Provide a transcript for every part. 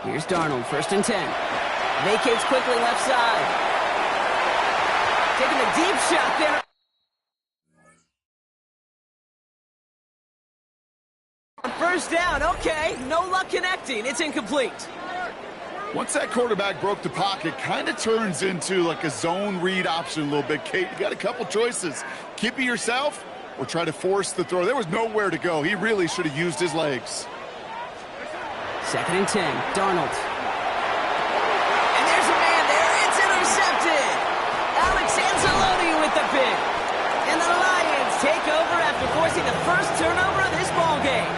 Here's Darnold, 1st and 10. Vacates quickly left side. Taking a deep shot there. First down, okay. No luck connecting. It's incomplete. Once that quarterback broke the pocket, kind of turns into like a zone read option a little bit. Kate, you got a couple choices. Keep it yourself or try to force the throw. There was nowhere to go. He really should have used his legs. 2nd and 10, Darnold. And there's a man there. It's intercepted. Alex Anzalone with the pick. And the Lions take over after forcing the first turnover of this ball game.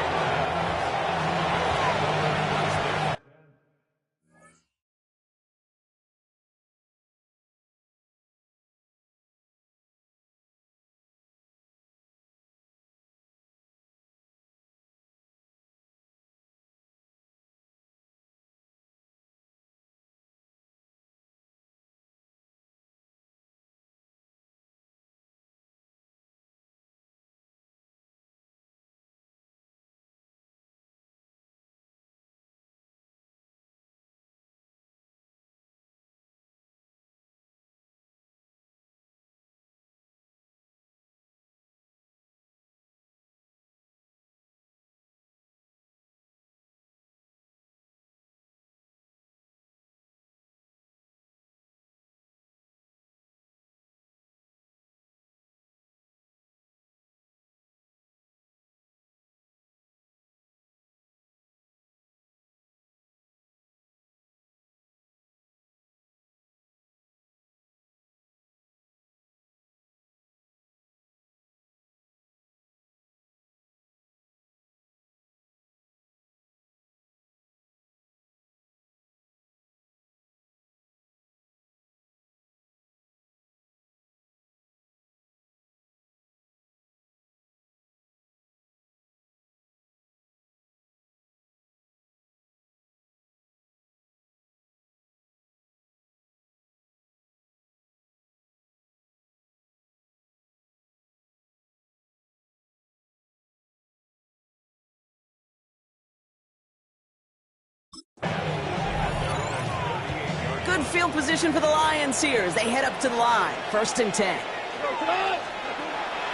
Good field position for the Lions here as they head up to the line. 1st and 10.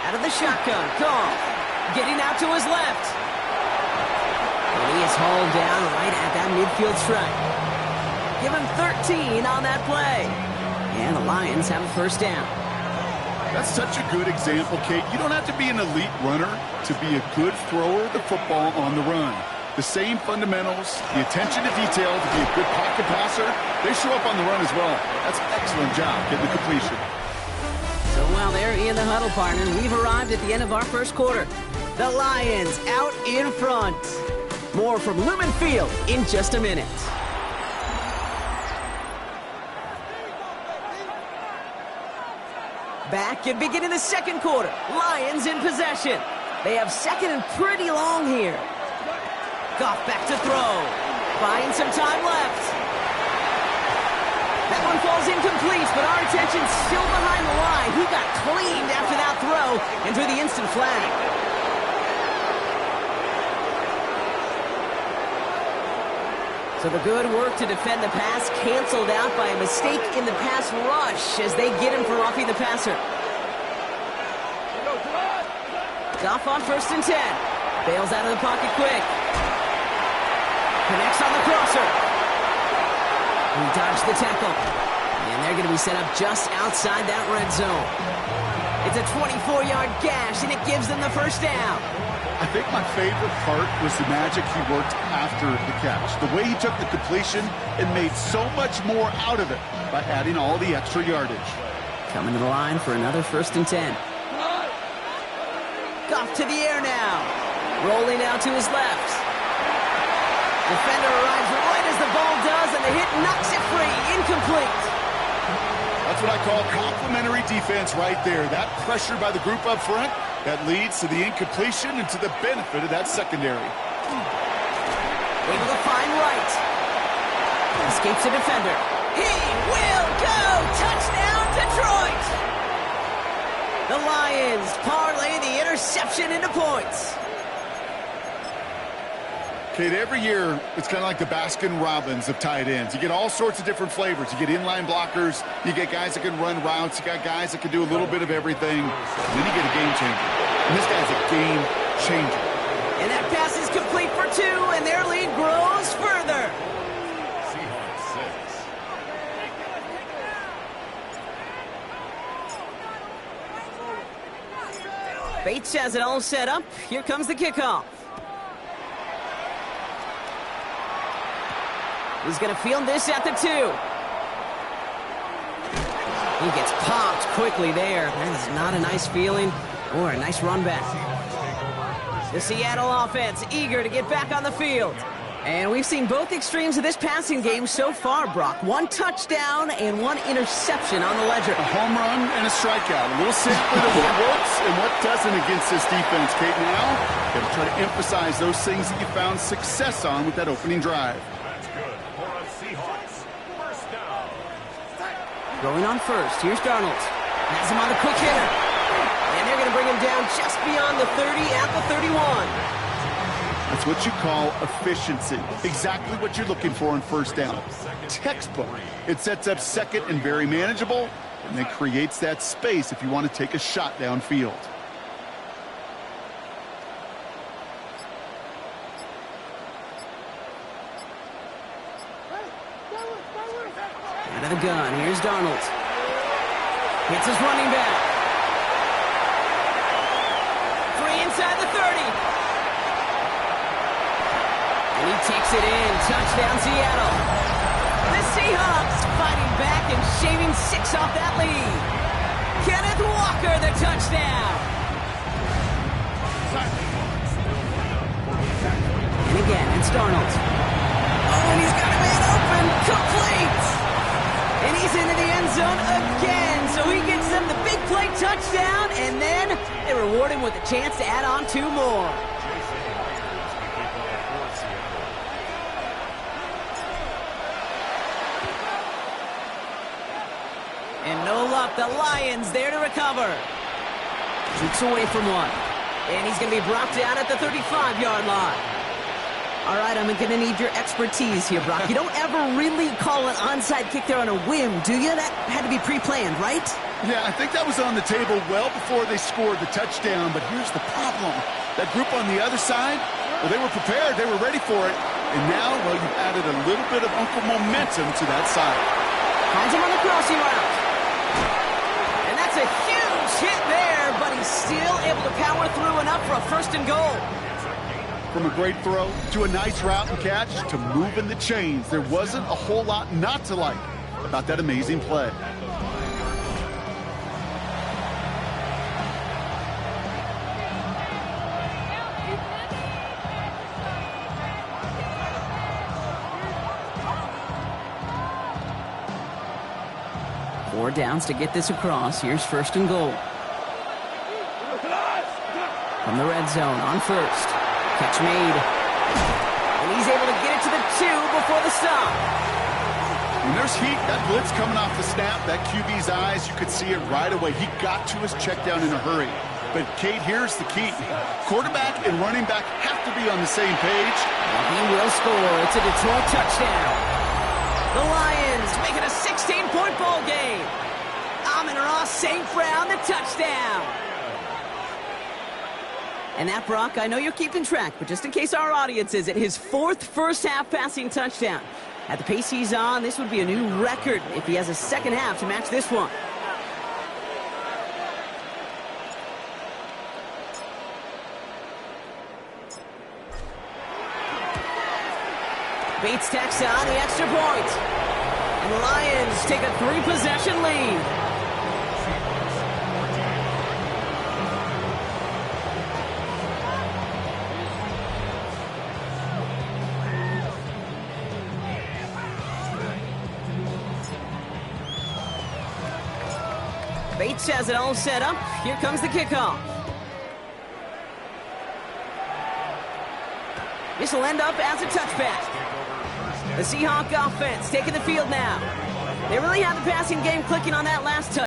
Out of the shotgun, Goff. Getting out to his left. And he is hauled down right at that midfield stripe. Give him 13 on that play. And the Lions have a 1st down. That's such a good example, Kate. You don't have to be an elite runner to be a good thrower of the football on the run. The same fundamentals, the attention to detail to be a good pocket passer, they show up on the run as well. That's an excellent job getting the completion. So while they're in the huddle, partner, we've arrived at the end of our 1st quarter. The Lions out in front. More from Lumen Field in just a minute. Back and beginning the 2nd quarter. Lions in possession. They have 2nd and pretty long here. Goff back to throw. Buying some time left. That one falls incomplete, but our attention's still behind the line. He got cleaned after that throw and drew the instant flag. So the good work to defend the pass canceled out by a mistake in the pass rush as they get him for roughing the passer. Goff on 1st and 10. Bails out of the pocket quick. Connects on the crosser. He dodged the tackle. And they're going to be set up just outside that red zone. It's a 24-yard gash, and it gives them the 1st down. I think my favorite part was the magic he worked after the catch. The way he took the completion and made so much more out of it by adding all the extra yardage. Coming to the line for another 1st and 10. Goff to the air now. Rolling out to his left. Defender arrives right as the ball does, and the hit knocks it free. Incomplete. That's what I call complementary defense right there. That pressure by the group up front, that leads to the incompletion and to the benefit of that secondary. Able to find right. Escapes a defender. He will go! Touchdown, Detroit! The Lions parlay the interception into points. Kate, every year, it's kind of like the Baskin-Robbins of tight ends. You get all sorts of different flavors. You get inline blockers. You get guys that can run routes. You got guys that can do a little bit of everything. And then you get a game changer. And this guy's a game changer. And that pass is complete for 2, and their lead grows further. Bates has it all set up. Here comes the kickoff. He's going to field this at the 2. He gets popped quickly there. That is not a nice feeling or a nice run back. The Seattle offense eager to get back on the field. And we've seen both extremes of this passing game so far, Brock. 1 touchdown and 1 interception on the ledger. A home run and a strikeout. A little sampling of what works and what doesn't against this defense, Kate. Now, got to try to emphasize those things that you found success on with that opening drive. That's good for a Seahawks first down. Going on first. Here's Darnold. Has him on the quick hitter. And they're going to bring him down just beyond the 30 at the 31. That's what you call efficiency. Exactly what you're looking for on first down. Textbook. It sets up second and very manageable, and then creates that space if you want to take a shot downfield. Out of the gun. Here's Darnold. Hits his running back. 3 inside the 30. And he takes it in. Touchdown, Seattle. The Seahawks fighting back and shaving 6 off that lead. Kenneth Walker, the touchdown. And again, it's Darnold. Oh, and he's got a man open. Complete. And he's into the end zone again. So he gets them the big play touchdown. And then they reward him with a chance to add on 2 more. And no luck, the Lions there to recover. Shoots away from 1. And he's going to be brought down at the 35-yard line. All right, I'm going to need your expertise here, Brock. You don't ever really call an onside kick there on a whim, do you? That had to be pre-planned, right? Yeah, I think that was on the table well before they scored the touchdown, but here's the problem. That group on the other side, well, they were prepared. They were ready for it. And now, well, you've added a little bit of Uncle momentum to that side. Finds him on the crossing route. And that's a huge hit there, but he's still able to power through enough for a 1st and goal. From a great throw to a nice route and catch to moving the chains, there wasn't a whole lot not to like about that amazing play. Four downs to get this across. Here's 1st and goal. From the red zone on first. Catch made. And he's able to get it to the 2 before the stop. When there's heat, that blitz coming off the snap, that QB's eyes, you could see it right away. He got to his check down in a hurry. But, Kate, here's the key. Quarterback and running back have to be on the same page. And he will score. It's a Detroit touchdown. The Lions make it a 16-point ball game. Amon-Ra St. Brown, the touchdown. And that, Brock, I know you're keeping track, but just in case our audience isn't, his 4th first-half passing touchdown. At the pace he's on, this would be a new record if he has a second half to match this one. Bates tacks on the extra point. And the Lions take a 3-possession lead. Bates has it all set up. Here comes the kickoff. This will end up as a touchback. The Seahawk offense taking the field now. They really had the passing game clicking on that last touch.